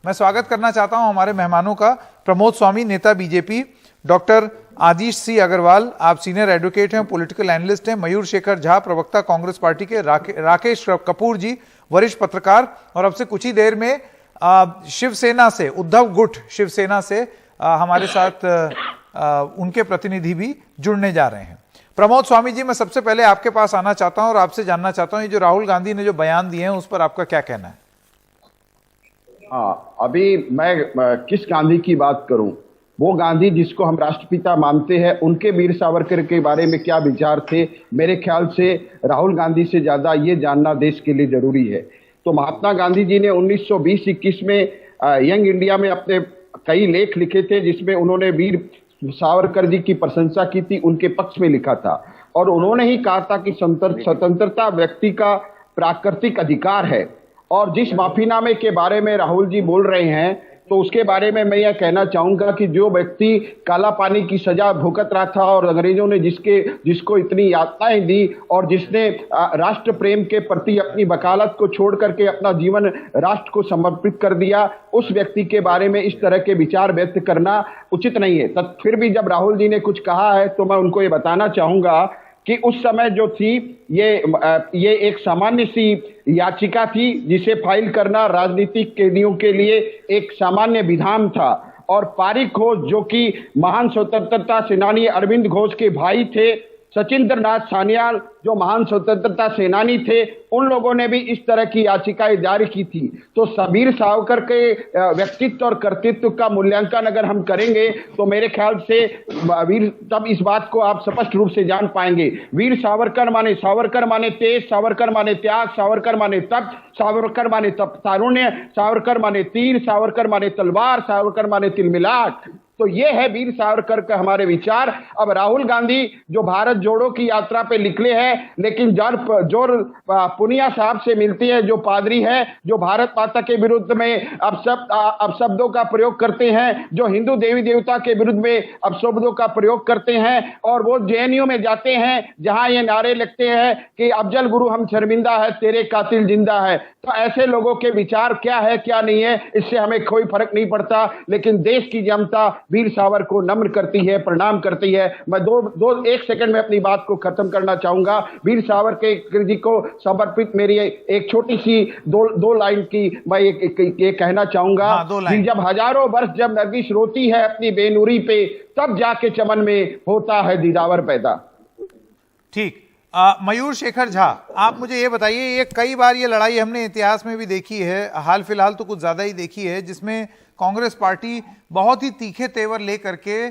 मैं स्वागत करना चाहता हूं हमारे मेहमानों का। प्रमोद स्वामी, नेता बीजेपी, डॉक्टर आदिश सी अग्रवाल, आप सीनियर एडवोकेट हैं, पॉलिटिकल एनालिस्ट हैं, मयूर शेखर झा, प्रवक्ता कांग्रेस पार्टी के, राकेश कपूर जी, वरिष्ठ पत्रकार, और अब से कुछ ही देर में शिवसेना से उद्धव गुट शिवसेना से हमारे साथ उनके प्रतिनिधि भी जुड़ने जा रहे हैं। प्रमोद स्वामी जी, मैं सबसे पहले आपके पास आना चाहता हूं और आपसे जानना चाहता हूं, ये जो राहुल गांधी ने जो बयान दिए हैं उस पर आपका क्या कहना है? हाँ, अभी मैं किस गांधी की बात करूं? वो गांधी जिसको हम राष्ट्रपिता मानते हैं, उनके वीर सावरकर के बारे में क्या विचार थे, मेरे ख्याल से राहुल गांधी से ज्यादा ये जानना देश के लिए जरूरी है। तो महात्मा गांधी जी ने 1920-21 में यंग इंडिया में अपने कई लेख लिखे थे, जिसमें उन्होंने वीर सावरकर जी की प्रशंसा की थी, उनके पक्ष में लिखा था। और उन्होंने ही कहा था कि स्वतंत्रता व्यक्ति का प्राकृतिक अधिकार है। और जिस माफीनामे के बारे में राहुल जी बोल रहे हैं, तो उसके बारे में मैं यह कहना चाहूंगा कि जो व्यक्ति काला पानी की सजा भुगत रहा था और अंग्रेजों ने जिसको इतनी यातनाएं दी, और जिसने राष्ट्र प्रेम के प्रति अपनी वकालत को छोड़ करके अपना जीवन राष्ट्र को समर्पित कर दिया, उस व्यक्ति के बारे में इस तरह के विचार व्यक्त करना उचित नहीं है। तब फिर भी जब राहुल जी ने कुछ कहा है तो मैं उनको ये बताना चाहूंगा कि उस समय जो थी ये एक सामान्य सी याचिका थी, जिसे फाइल करना राजनीतिक कैदियों के लिए एक सामान्य विधान था। और पारिक घोष, जो कि महान स्वतंत्रता सेनानी अरविंद घोष के भाई थे, सचिंद्र नाथ सान्याल, जो महान स्वतंत्रता सेनानी थे, उन लोगों ने भी इस तरह की याचिकाएं जारी की थी। तो वीर सावरकर के व्यक्तित्व और कर्तृत्व का मूल्यांकन अगर हम करेंगे तो मेरे ख्याल से तब इस बात को आप स्पष्ट रूप से जान पाएंगे। वीर सावरकर माने तेज, सावरकर माने त्याग, सावरकर माने तप, सावरकर माने तारुण्य, सावरकर माने तीर, सावरकर माने तलवार, सावरकर माने तिलमिलाट। तो ये है वीर सावरकर का हमारे विचार। अब राहुल गांधी जो भारत जोड़ो की यात्रा पे निकले हैं, लेकिन जो पुनिया साहब से मिलती है, जो पादरी है, जो भारत माता के विरुद्ध में अब शब्दों का प्रयोग करते हैं, जो हिंदू देवी देवता के विरुद्ध में अब शब्दों का प्रयोग करते हैं, और वो जेएनयू में जाते हैं जहां ये नारे लगते हैं कि अफजल गुरु हम शर्मिंदा है, तेरे कातिल जिंदा है। तो ऐसे लोगों के विचार क्या है क्या नहीं है, इससे हमें कोई फर्क नहीं पड़ता। लेकिन देश की जनता वीर सावरकर को नम्र करती है, प्रणाम करती है। मैं एक सेकंड में अपनी बात को खत्म करना चाहूंगा। वीर सावरकर जी को समर्पित मेरी एक छोटी सी दो लाइन की मैं ये कहना चाहूंगा कि जब हजारों वर्ष जब नरगिस रोती है अपनी बेनूरी पे, तब जाके चमन में होता है दीदावर पैदा। ठीक। मयूर शेखर झा, आप मुझे ये बताइए, ये कई बार ये लड़ाई हमने इतिहास में भी देखी है, हाल फिलहाल तो कुछ ज्यादा ही देखी है, जिसमें कांग्रेस पार्टी बहुत ही तीखे तेवर लेकर के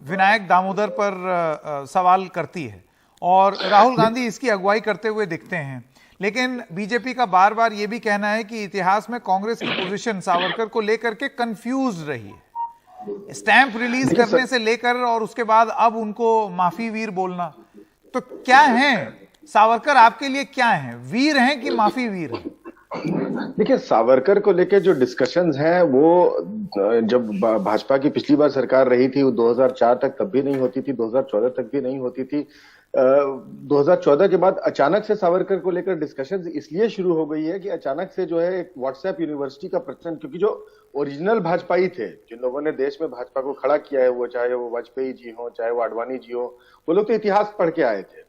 विनायक दामोदर पर सवाल करती है और राहुल गांधी इसकी अगुवाई करते हुए दिखते हैं। लेकिन बीजेपी का बार बार ये भी कहना है कि इतिहास में कांग्रेस की पोजीशन सावरकर को लेकर के कंफ्यूज रही है, स्टैंप रिलीज करने से लेकर और उसके बाद अब उनको माफी वीर बोलना। तो क्या है सावरकर आपके लिए, क्या है, वीर हैं कि माफी वीर हैं? देखिए, सावरकर को लेके जो डिस्कशंस हैं वो जब भाजपा की पिछली बार सरकार रही थी, वो 2004 तक तब भी नहीं होती थी, 2014 तक भी नहीं होती थी। 2014 के बाद अचानक से सावरकर को लेकर डिस्कशंस इसलिए शुरू हो गई है कि अचानक से जो है एक व्हाट्सएप यूनिवर्सिटी का प्रचलन, क्योंकि जो ओरिजिनल भाजपाई थे, जिन लोगों ने देश में भाजपा को खड़ा किया है, वो चाहे वो वाजपेयी जी हो, चाहे वो आडवाणी जी हो, वो लोग तो इतिहास पढ़ के आए थे।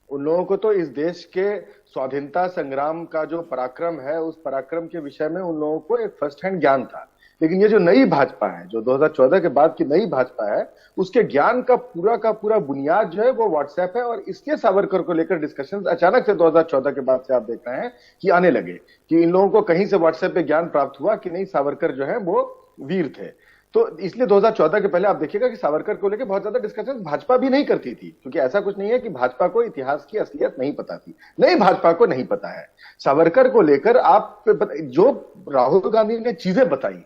उन लोगों को तो इस देश के स्वाधीनता संग्राम का जो पराक्रम है, उस पराक्रम के विषय में उन लोगों को एक फर्स्ट हैंड ज्ञान था। लेकिन ये जो नई भाजपा है, जो 2014 के बाद की नई भाजपा है, उसके ज्ञान का पूरा बुनियाद जो है वो व्हाट्सएप है। और इसके सावरकर को लेकर डिस्कशंस अचानक से 2014 के बाद से आप देख रहे हैं कि आने लगे कि इन लोगों को कहीं से व्हाट्सएप पे ज्ञान प्राप्त हुआ कि नहीं, सावरकर जो है वो वीर थे। तो इसलिए 2014 के पहले आप देखिएगा कि सावरकर को लेकर बहुत ज्यादा डिस्कशन भाजपा भी नहीं करती थी, क्योंकि ऐसा कुछ नहीं है कि भाजपा को इतिहास की असलियत नहीं पता थी, नहीं, भाजपा को नहीं पता है। सावरकर को लेकर आप जो राहुल गांधी ने चीजें बताई,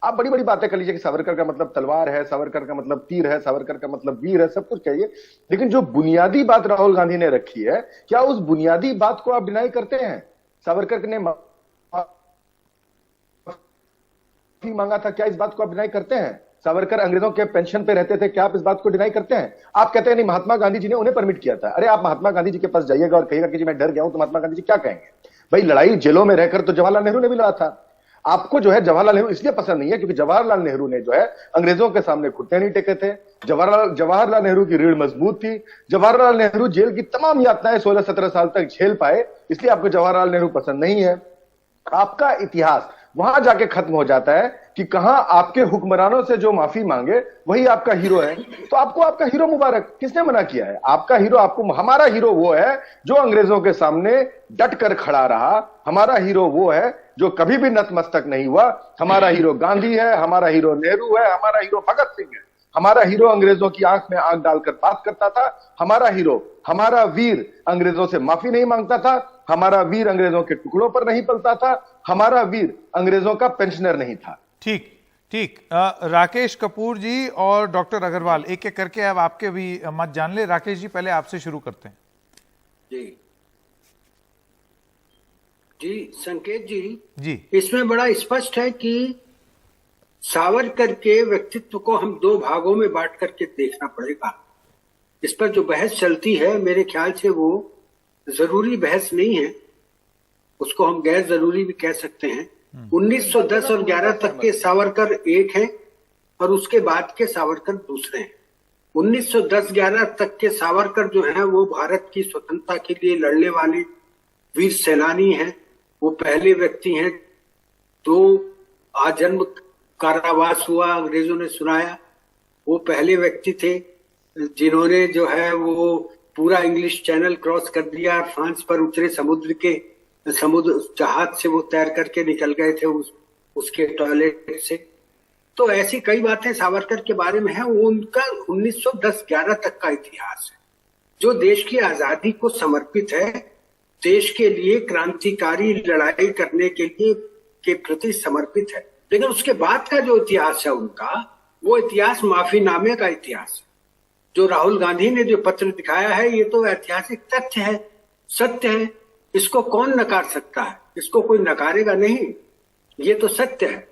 आप बड़ी बड़ी बातें कर लीजिए कि सावरकर का मतलब तलवार है, सावरकर का मतलब तीर है, सावरकर का मतलब वीर है, सब कुछ कहिए, लेकिन जो बुनियादी बात राहुल गांधी ने रखी है, क्या उस बुनियादी बात को आप डिनाई करते हैं? सावरकर ने मांगा था, क्या इस बात को आप डिनाई करते हैं? सावरकर अंग्रेजों के पेंशन पे रहते थे, क्या आप इस बात को डिनाई करते हैं? आप कहते हैं नहीं, महात्मा गांधी जी ने उन्हें परमिट किया था। अरे आप महात्मा गांधी जी के पास जाइएगा और कहिएगा कि जी मैं डर गया हूं, तो महात्मा गांधी जी क्या कहेंगे? भाई लड़ाई जेलों में रहकर तो जवाहरलाल नेहरू ने भी लड़ा था। आपको जो है जवाहरलाल नेहरू इसलिए पसंद नहीं है क्योंकि जवाहरलाल नेहरू ने जो है अंग्रेजों के सामने घुटने नहीं टेके थे। जवाहरलाल नेहरू की रीढ़ मजबूत थी। जवाहरलाल नेहरू जेल की तमाम यातनाएं 16-17 साल तक झेल पाए, इसलिए आपको जवाहरलाल नेहरू पसंद नहीं है। आपका इतिहास वहां जाके खत्म हो जाता है कि कहां आपके हुक्मरानों से जो माफी मांगे वही आपका हीरो है। तो आपको आपका हीरो मुबारक, किसने मना किया है? आपका हीरो, आपको, हमारा हीरो वो है जो अंग्रेजों के सामने डट कर खड़ा रहा। हमारा हीरो वो है जो कभी भी नतमस्तक नहीं हुआ। हमारा हीरो गांधी है, हमारा हीरो नेहरू है, हमारा हीरो भगत सिंह है। हमारा हीरो अंग्रेजों की आंख में आंख डालकर बात करता था। हमारा हीरो, हमारा वीर अंग्रेजों से माफी नहीं मांगता था। हमारा वीर अंग्रेजों के टुकड़ों पर नहीं पलता था। हमारा वीर अंग्रेजों का पेंशनर नहीं था। ठीक ठीक। राकेश कपूर जी और डॉक्टर अग्रवाल, एक एक करके अब आपके भी मत जान ले। राकेश जी, पहले आपसे शुरू करते हैं। जी जी संकेत जी, इसमें बड़ा स्पष्ट है कि सावरकर के व्यक्तित्व को हम दो भागों में बांट करके देखना पड़ेगा। इस पर जो बहस चलती है, मेरे ख्याल से वो जरूरी बहस नहीं है, उसको हम गैर जरूरी भी कह सकते हैं। 1910 और 11 तक के सावरकर एक हैं और उसके बाद के सावरकर दूसरे हैं। 1910-11 तक के सावरकर जो हैं वो भारत की स्वतंत्रता के लिए लड़ने वाले वीर सेनानी हैं। वो पहले व्यक्ति हैं, दो आजन्म कारावास हुआ, अंग्रेजों ने सुनाया। वो पहले व्यक्ति थे जिन्होंने जो है वो पूरा इंग्लिश चैनल क्रॉस कर दिया, फ्रांस पर उतरे, समुद्र जहाज से वो तैर करके निकल गए थे उसके टॉयलेट से। तो ऐसी कई बातें सावरकर के बारे में है। वो उनका 1910-11 तक का इतिहास है जो देश की आजादी को समर्पित है, देश के लिए क्रांतिकारी लड़ाई करने के लिए के प्रति समर्पित है। लेकिन उसके बाद का जो इतिहास है उनका, वो इतिहास माफीनामे का इतिहास है। जो राहुल गांधी ने जो पत्र दिखाया है, ये तो ऐतिहासिक तथ्य है, सत्य है। इसको कौन नकार सकता है? इसको कोई नकारेगा नहीं, ये तो सत्य है।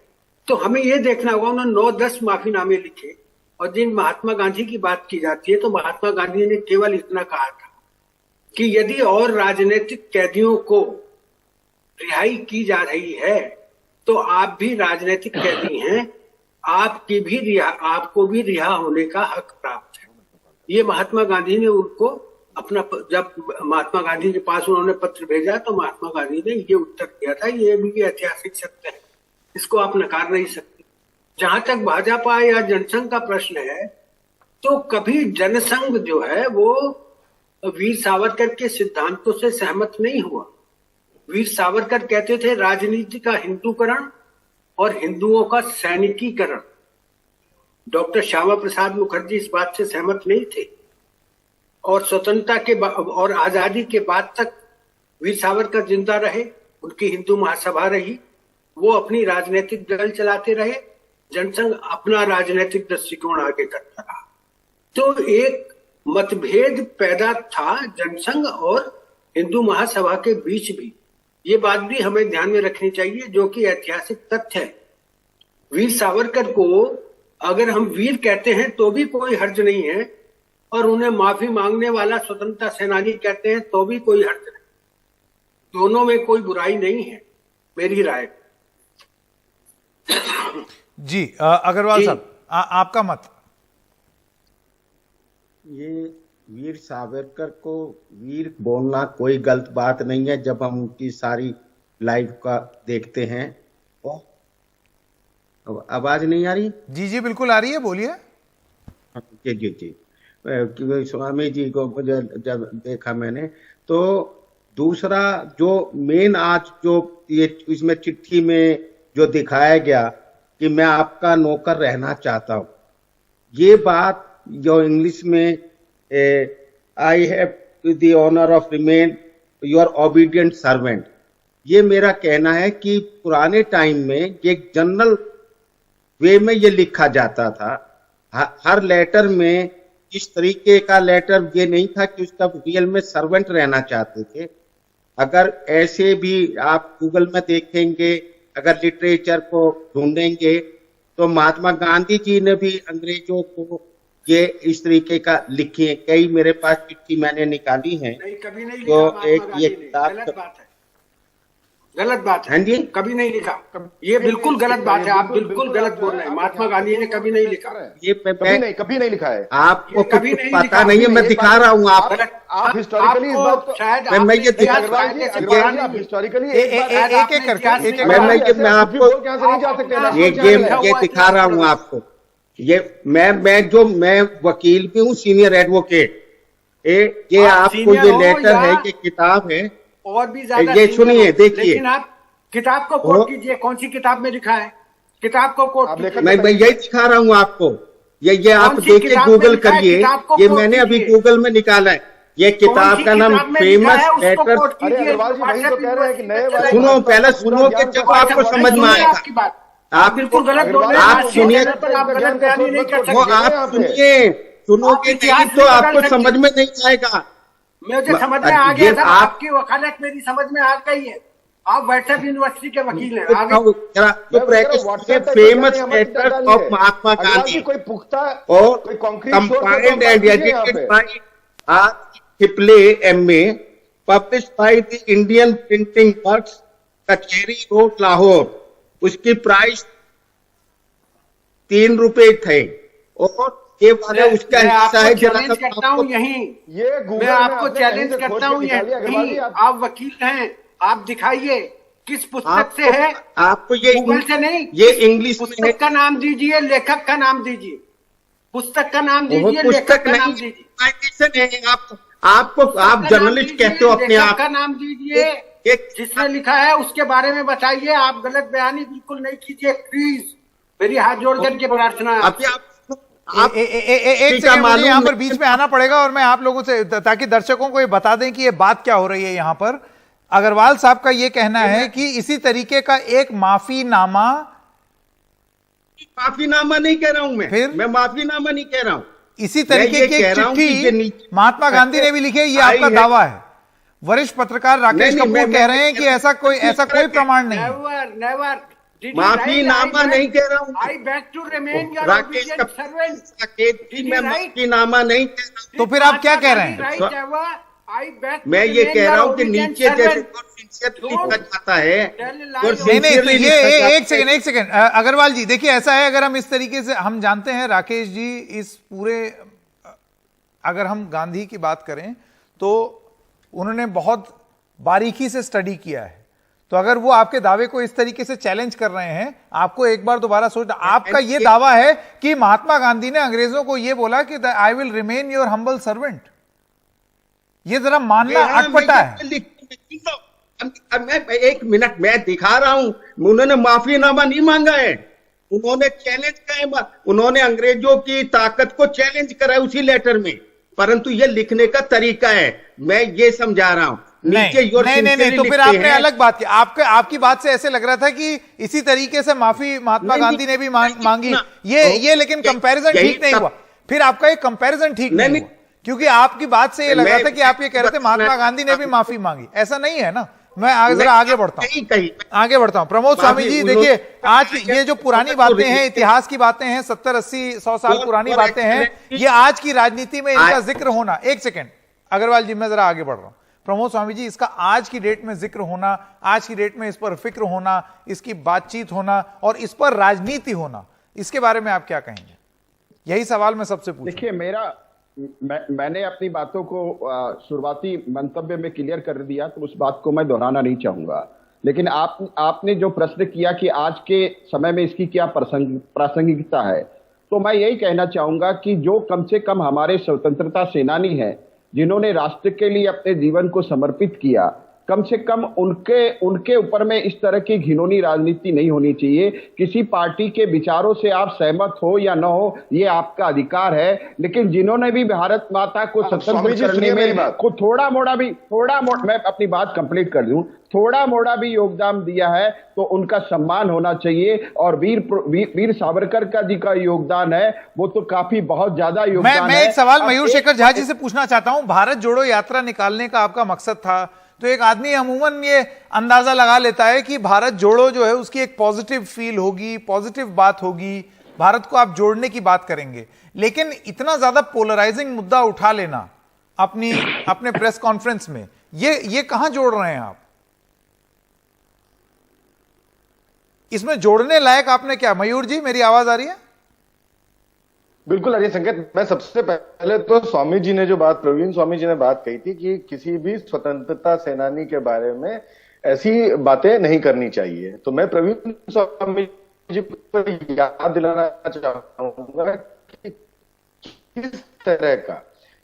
तो हमें ये देखना होगा, उन्होंने 9-10 माफीनामे लिखे। और जिन महात्मा गांधी की बात की जाती है, तो महात्मा गांधी ने केवल इतना कहा था कि यदि और राजनीतिक कैदियों को रिहाई की जा रही है तो आप भी राजनीतिक कैदी हैं, आपको भी रिहा होने का हक प्राप्त है। ये महात्मा गांधी ने उनको अपना, जब महात्मा गांधी के पास उन्होंने पत्र भेजा तो महात्मा गांधी ने ये उत्तर दिया था। ये भी ऐतिहासिक सत्य है, इसको आप नकार नहीं सकते। जहां तक भाजपा या जनसंघ का प्रश्न है, तो कभी जनसंघ जो है वो वीर सावरकर के सिद्धांतों से सहमत नहीं हुआ। वीर सावरकर कहते थे राजनीति का हिंदूकरण और हिंदुओं का सैनिकीकरण। डॉक्टर श्यामा प्रसाद मुखर्जी इस बात से सहमत नहीं थे। और स्वतंत्रता के और आजादी के बाद तक वीर सावरकर जिंदा रहे, उनकी हिंदू महासभा रही, वो अपनी राजनीतिक दल चलाते रहे, जनसंघ अपना राजनीतिक दृष्टिकोण आगे करता रहा। तो एक मतभेद पैदा था जनसंघ और हिंदू महासभा के बीच भी। ये बात भी हमें ध्यान में रखनी चाहिए, जो कि ऐतिहासिक तथ्य है। वीर सावरकर को अगर हम वीर कहते हैं तो भी कोई हर्ज नहीं है, और उन्हें माफी मांगने वाला स्वतंत्रता सेनानी कहते हैं तो भी कोई हर्ज नहीं। दोनों में कोई बुराई नहीं है, मेरी राय। जी अग्रवाल साहब, आपका मत। ये वीर सावरकर को वीर बोलना कोई गलत बात नहीं है जब हम उनकी सारी लाइफ का देखते हैं। आवाज नहीं आ रही? जी जी बिल्कुल आ रही है, बोलिए। जी जी जी, क्योंकि स्वामी जी को जब देखा मैंने, तो दूसरा जो मेन आज जो ये इसमें चिट्ठी में जो दिखाया गया कि मैं आपका नौकर रहना चाहता हूं, ये बात जो इंग्लिश में I have the honour of remain your obedient servant, ये मेरा कहना है कि पुराने टाइम में एक जनरल वे में ये लिखा जाता था। हर लेटर में इस तरीके का लेटर ये नहीं था कि उसका रियल में सर्वेंट रहना चाहते थे। अगर ऐसे भी आप गूगल में देखेंगे, अगर लिटरेचर को ढूंढेंगे, तो महात्मा गांधी जी ने भी अंग्रेजों को ये इस तरीके का लिखी है। कई मेरे पास चिट्ठी मैंने निकाली है। नहीं, कभी नहीं तो लिखा एक महात्मा ये गांधी ने, किताब गलत बात है। गलत बात है। हाँ जी। कभी नहीं लिखा, ये बिल्कुल गलत बात है, आप बिल्कुल गलत बोल रहे हैं। महात्मा गांधी ने कभी नहीं लिखा। ये कभी नहीं लिखा है। आपको कभी कुछ नहीं पता लिखा। नहीं है, मैं दिखा रहा हूँ आप आप हिस्टोरिकली इस बात को शायद मैं ये दिखा- अग्रवाल जी आप हिस्टोरिकली एक एक करके मैं आपको क्या से नहीं जा सकते ना। ये दिखा रहा हूँ आपको। मैं वकील भी हूँ, सीनियर एडवोकेट। ये आप आपको सीनियर ये हो लेटर है, या- ये किताब है। और भी ज्यादा ये सीनियर सुनिए, हो। देखिए। लेकिन आप किताब को कोट कीजिए, कौन सी किताब में लिखा है? किताब को कोट कीजिए। मैं यही दिखा रहा हूँ आपको। ये आप कौन सी देखिए, किताब में गूगल लिखा है? करिए। किताब को ये कोट मैंने अभी कीजिए। गूगल में निकाला है। ये कौन किताब सी का नाम किताब में लिखा फेमस है, उसको लेटर। कोट कीजिए। अरे अग्रवाल जी वही तो कह रहे हैं कि नए वाले सुनो, पहले सुनो कि जब आपको समझ में आएगा। आपकी बात आप बिल्कुल गलत बोल रहे हैं। आप सुनिए, पर आप गलत बयानी नहीं कर वो सकते। आप सुनोगे इतिहास नहीं तो नहीं आपको बदल समझ सकते। में नहीं आएगा। मुझे समझ में आ ये गया था, आप- आपकी वकालत मेरी समझ में आ गई है। आप व्हाट्सएप यूनिवर्सिटी के वकील हैं। आगे famous letter of Mahatma Gandhi कोई पुख्ता और कोई concrete compiled and edited by R Hipley MA, published by the Indian printing works, Kacheri road, Lahore. उसकी प्राइस 3 रुपए थे और ये वाला उसका हिस्सा है। जरा चैलेंज करता हूँ यहीं, ये गूगल मैं में आपको आपने चैलेंज कहीं से खोज करता के हूँ निकाली, अग्रवाल जी, यहीं। आप- आप वकील हैं, आप दिखाइए किस पुस्तक से है। आपको ये गूगल से नहीं, ये इंग्लिश में है। पुस्तक का नाम दीजिए, लेखक का नाम दीजिए। पुस्तक का नाम वो दीजिए, लेखक पुस्तक का नाम नहीं, दीजिए। citation है। आप का जर्नलिस्ट नाम कहते हो दीजिए, अपने लेखक आप। का नाम दीजिए। एक जिसने लिखा है उसके बारे में बताइए। आप गलत बयानी बिल्कुल नहीं कीजिए प्लीज। मेरी हाथ जोड़ करके प्रार्थना है। अभी आप एक सेकंड, मुझे यहाँ पर बीच में आना पड़ेगा और मैं आप लोगों से, ताकि दर्शकों को ये बता दें कि ये बात क्या हो रही है यहाँ पर। अग्रवाल साहब का ये कहना है कि इसी तरीके का एक माफीनामा नहीं कह रहा हूं फिर? मैं माफीनामा नहीं कह रहा हूं। इसी तरीके की एक चिट्ठी महात्मा गांधी ने भी लिखी है, ये आपका दावा है। वरिष्ठ पत्रकार राकेश कपूर कह रहे हैं कि ऐसा कोई प्रमाण नहीं है। नेवर माफीनामा नहीं कह रहा हूं। I beg to remain your Rakesh obedient servant. मैं माफीनामा नहीं कह रहा हूं। तो फिर आप क्या कह रहे हैं? मैं ये कह रहा हूं कि नीचे जैसे लिखा जाता है और नहीं तो ये एक सेकंड अग्रवाल जी, देखिए ऐसा है, अगर हम इस तरीके से, हम जानते हैं राकेश जी, इस पूरे, अगर हम गांधी की बात करें तो उन्होंने बहुत बारीकी से स्टडी किया है। तो अगर वो आपके दावे को इस तरीके से चैलेंज कर रहे हैं, आपको एक बार दोबारा सोचना। आपका ये दावा है कि महात्मा गांधी ने अंग्रेजों को ये बोला कि I will remain your humble servant. ये जरा मानना अटपटा है। एक मिनट, मैं दिखा रहा हूं। उन्होंने माफीनामा नहीं मांगा है, उन्होंने चैलेंज किया है। उन्होंने अंग्रेजों की ताकत को चैलेंज करा है उसी लेटर में, परंतु ये लिखने का तरीका है, मैं ये समझा रहा हूं। नहीं, तो फिर आपने अलग बात की। आपकी बात से ऐसे लग रहा था कि इसी तरीके से माफी महात्मा गांधी ने भी मांगी। ये लेकिन कंपैरिजन ठीक नहीं हुआ। फिर आपका ये कंपैरिजन ठीक नहीं हुआ, क्योंकि आपकी बात से ये लग रहा था कि आप ये कह रहे थे महात्मा गांधी ने भी माफी मांगी। ऐसा नहीं है ना। मैं जरा आगे बढ़ता हूं। प्रमोद स्वामी जी, देखिए आज ये जो पुरानी बातें हैं, इतिहास की बातें हैं, 70, 80, 100 साल पुरानी बातें हैं, ये आज की राजनीति में इनका जिक्र होना। एक सेकेंड अग्रवाल जी, मैं जरा आगे बढ़ रहा हूं। प्रमोद स्वामी जी, इसका आज की डेट में जिक्र होना, आज की डेट में इस पर फिक्र होना, इसकी बातचीत होना और इस पर राजनीति होना, इसके बारे में आप क्या कहेंगे? यही सवाल मैं सबसे पूछूं। देखिए, मैंने अपनी बातों को शुरुआती मंतव्य में क्लियर कर दिया, तो उस बात को मैं दोहराना नहीं चाहूंगा। लेकिन आपने जो प्रश्न किया कि आज के समय में इसकी क्या प्रासंगिकता है, तो मैं यही कहना चाहूंगा कि जो कम से कम हमारे स्वतंत्रता सेनानी हैं, जिन्होंने राष्ट्र के लिए अपने जीवन को समर्पित किया, कम से कम उनके ऊपर में इस तरह की घिनौनी राजनीति नहीं होनी चाहिए। किसी पार्टी के विचारों से आप सहमत हो या न हो, ये आपका अधिकार है, लेकिन जिन्होंने भी भारत माता को स्वतंत्र करने में थोड़ा मोड़ा, मैं अपनी बात कंप्लीट कर दूं, थोड़ा मोड़ा भी योगदान दिया है तो उनका सम्मान होना चाहिए। और वीर सावरकर का जी का योगदान है, वो तो काफी बहुत ज्यादा योगदान है। मैं एक सवाल मयूर शेखर झा जी से पूछना चाहता हूं। भारत जोड़ो यात्रा निकालने का आपका मकसद था, तो एक आदमी अमूमन ये अंदाजा लगा लेता है कि भारत जोड़ो जो है उसकी एक पॉजिटिव फील होगी, पॉजिटिव बात होगी, भारत को आप जोड़ने की बात करेंगे। लेकिन इतना ज्यादा पोलराइजिंग मुद्दा उठा लेना अपने प्रेस कॉन्फ्रेंस में, ये कहां जोड़ रहे हैं आप? इसमें जोड़ने लायक आपने क्या, मयूर जी मेरी आवाज आ रही है? बिल्कुल अजय संकेत, मैं सबसे पहले तो स्वामी जी ने जो बात, प्रवीण स्वामी जी ने बात कही थी कि किसी भी स्वतंत्रता सेनानी के बारे में ऐसी बातें नहीं करनी चाहिए, तो मैं प्रवीण स्वामी जी को याद दिलाना चाहूंगा कि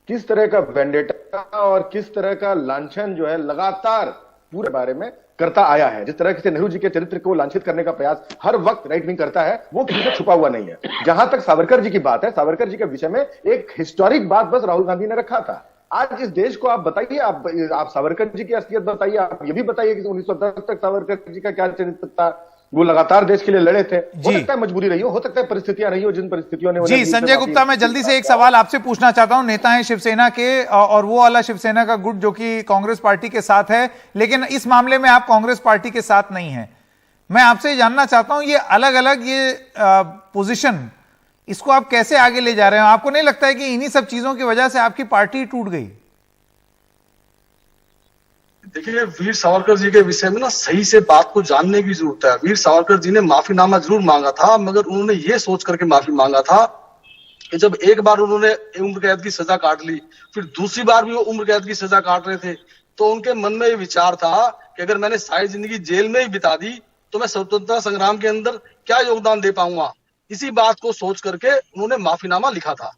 किस तरह का वेंडेटा और किस तरह का लांछन जो है लगातार पूरे बारे में करता आया है। जिस तरह से नेहरू जी के चरित्र को लांछित करने का प्रयास हर वक्त राइट विंग करता है, वो किसी से छुपा हुआ नहीं है। जहां तक सावरकर जी की बात है, सावरकर जी के विषय में एक हिस्टोरिक बात बस राहुल गांधी ने रखा था। आज इस देश को आप बताइए, आप सावरकर जी की असलियत बताइए, आप ये भी बताइए कि 1910 तक सावरकर जी का क्या चरित्र था। वो लगातार देश के लिए लड़े थे। हो सकता है मजबूरी रही हो सकता है परिस्थितियां रही हो जिन परिस्थितियों ने। जी संजय गुप्ता, मैं जल्दी से एक सवाल आपसे पूछना चाहता हूं। नेता हैं शिवसेना के और वो वाला शिवसेना का गुट जो कि कांग्रेस पार्टी के साथ है, लेकिन इस मामले में आप कांग्रेस पार्टी के साथ नहीं है। मैं आपसे जानना चाहता हूं ये अलग अलग ये पोजीशन, इसको आप कैसे आगे ले जा रहे हो? आपको नहीं लगता है कि इन्हीं सब चीजों की वजह से आपकी पार्टी टूट गई? देखिए, वीर सावरकर जी के विषय में ना सही से बात को जानने की जरूरत है। वीर सावरकर जी ने माफीनामा जरूर मांगा था, मगर उन्होंने ये सोच करके माफी मांगा था कि जब एक बार उन्होंने उम्र कैद की सजा काट ली, फिर दूसरी बार भी वो उम्र कैद की सजा काट रहे थे, तो उनके मन में ये विचार था कि अगर मैंने सारी जिंदगी जेल में ही बिता दी तो मैं स्वतंत्रता संग्राम के अंदर क्या योगदान दे पाऊंगा। इसी बात को सोच करके उन्होंने माफीनामा लिखा था।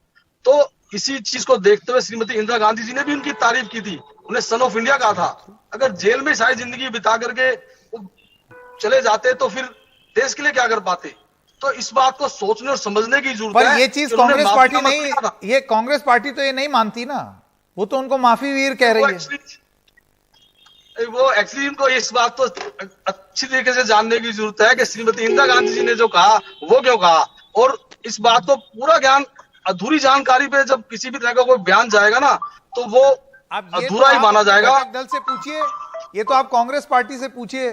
तो इसी चीज को देखते हुए श्रीमती इंदिरा गांधी जी ने भी उनकी तारीफ की थी, उन्हें सन ऑफ इंडिया कहा था। अगर जेल में सारी जिंदगी बिता करके चले जाते तो फिर देश के लिए क्या कर पाते। तो इस बात को सोचने और समझने की जरूरत है। पर ये चीज कांग्रेस पार्टी नहीं, ये कांग्रेस पार्टी तो ये नहीं मानती ना, वो तो उनको माफी वीर कह रही है। वो एक्चुअली इनको इस बात को अच्छी तरीके से जानने की जरूरत है कि श्रीमती इंदिरा गांधी जी ने जो कहा वो क्यों कहा, और इस बात को पूरा ज्ञान, अधूरी जानकारी पे जब किसी भी तरह का कोई बयान जाएगा ना तो वो अधूरा ही माना जाएगा। दल से पूछिए, ये तो आप कांग्रेस पार्टी से पूछिए,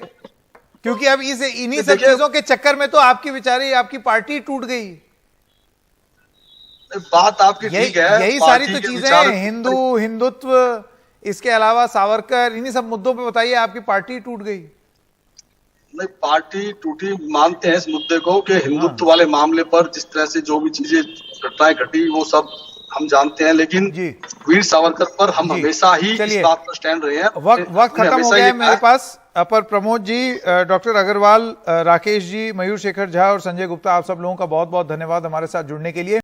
क्योंकि अब इन्हीं सब चीजों के चक्कर में तो आपकी बेचारी आपकी पार्टी टूट गई। बात आपकी ठीक है, यही सारी तो चीजें हैं, हिंदुत्व, इसके अलावा सावरकर, इन्हीं सब मुद्दों पे बताइए आपकी पार्टी टूट गई। नहीं, पार्टी टूटी मानते हैं इस मुद्दे को कि हिंदुत्व वाले मामले पर जिस तरह से जो भी चीजें घटनाएं घटी वो सब हम जानते हैं, लेकिन वीर सावरकर पर हम हमेशा ही इस बात पर स्टैंड रहे हैं। वक्त खत्म हो गया है मेरे पास, पर प्रमोद जी, डॉक्टर अग्रवाल, राकेश जी, मयूर शेखर झा और संजय गुप्ता, आप सब लोगों का बहुत बहुत धन्यवाद हमारे साथ जुड़ने के लिए।